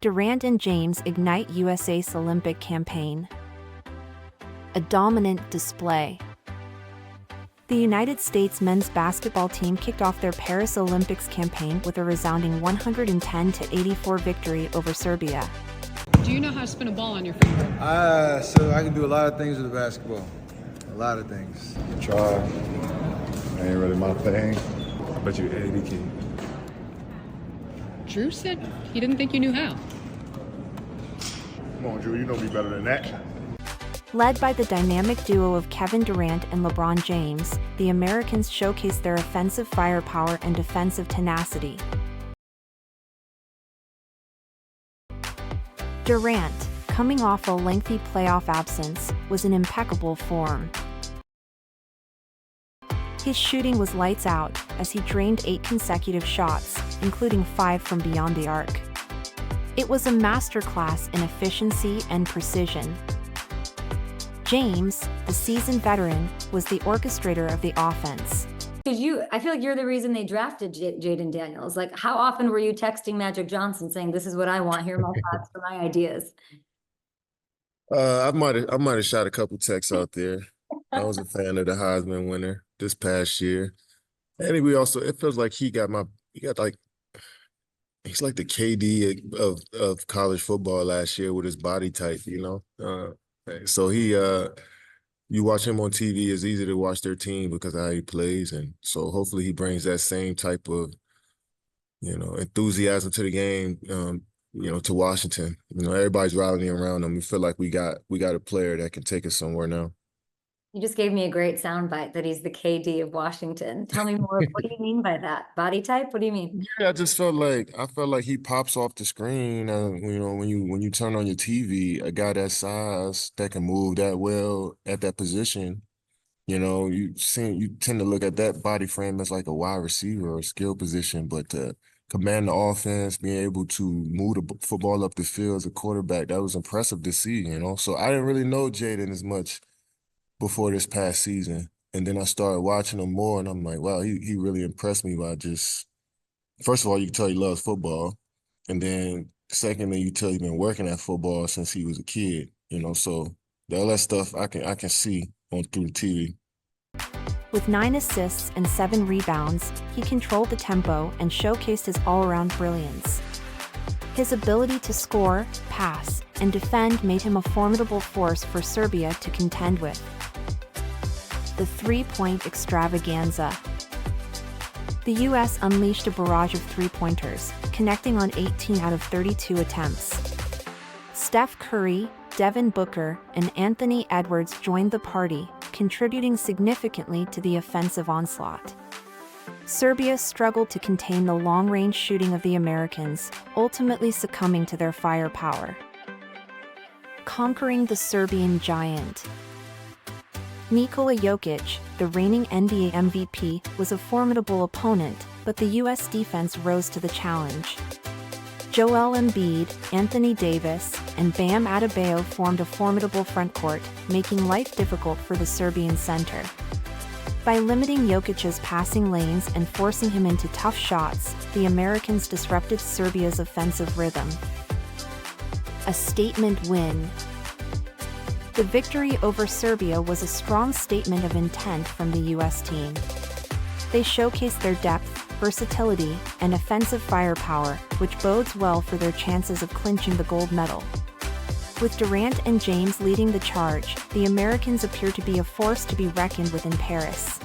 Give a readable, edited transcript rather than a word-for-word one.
Durant and James ignite USA's Olympic campaign. A dominant display. The United States men's basketball team kicked off their Paris Olympics campaign with a resounding 110-84 victory over Serbia. Do you know how to spin a ball on your finger? So I can do a lot of things with a basketball. A lot of things. Try. Ain't really my thing. I bet you Eddie can. Drew said he didn't think you knew how. Come on, Drew, you know me better than that. Led by the dynamic duo of Kevin Durant and LeBron James, the Americans showcased their offensive firepower and defensive tenacity. Durant, coming off a lengthy playoff absence, was in impeccable form. His shooting was lights out, as he drained 8 consecutive shots, including 5 from beyond the arc. It was a masterclass in efficiency and precision. James, the seasoned veteran, was the orchestrator of the offense. I feel like you're the reason they drafted Jaden Daniels. Like, how often were you texting Magic Johnson saying, "This is what I want, here are my thoughts for my ideas"? I might have shot a couple texts out there. I was a fan of the Heisman winner this past year. And it feels like he's like the KD of college football last year with his body type, So you watch him on TV, it's easy to watch their team because of how he plays. And so hopefully he brings that same type of, enthusiasm to the game, to Washington. Everybody's rallying around him. We feel like we got a player that can take us somewhere now. You just gave me a great soundbite that he's the KD of Washington. Tell me more. What do you mean by that? Body type? What do you mean? Yeah, I felt like he pops off the screen. When you turn on your TV, a guy that size that can move that well at that position, you tend to look at that body frame as like a wide receiver or a skill position, but to command the offense, being able to move the football up the field as a quarterback, that was impressive to see. So I didn't really know Jaden as much before this past season. And then I started watching him more, and I'm like, wow, he really impressed me by just, first of all, you can tell he loves football. And then secondly, you tell he's been working at football since he was a kid, so all that stuff I can see through the TV. With 9 assists and 7 rebounds, he controlled the tempo and showcased his all-around brilliance. His ability to score, pass, and defend made him a formidable force for Serbia to contend with. The three-point extravaganza. The U.S. unleashed a barrage of three-pointers, connecting on 18 out of 32 attempts. Steph Curry, Devin Booker, and Anthony Edwards joined the party, contributing significantly to the offensive onslaught. Serbia struggled to contain the long-range shooting of the Americans, ultimately succumbing to their firepower. Conquering the Serbian giant. Nikola Jokic, the reigning NBA MVP, was a formidable opponent, but the U.S. defense rose to the challenge. Joel Embiid, Anthony Davis, and Bam Adebayo formed a formidable frontcourt, making life difficult for the Serbian center. By limiting Jokic's passing lanes and forcing him into tough shots, the Americans disrupted Serbia's offensive rhythm. A statement win. The victory over Serbia was a strong statement of intent from the U.S. team. They showcased their depth, versatility, and offensive firepower, which bodes well for their chances of clinching the gold medal. With Durant and James leading the charge, the Americans appear to be a force to be reckoned with in Paris.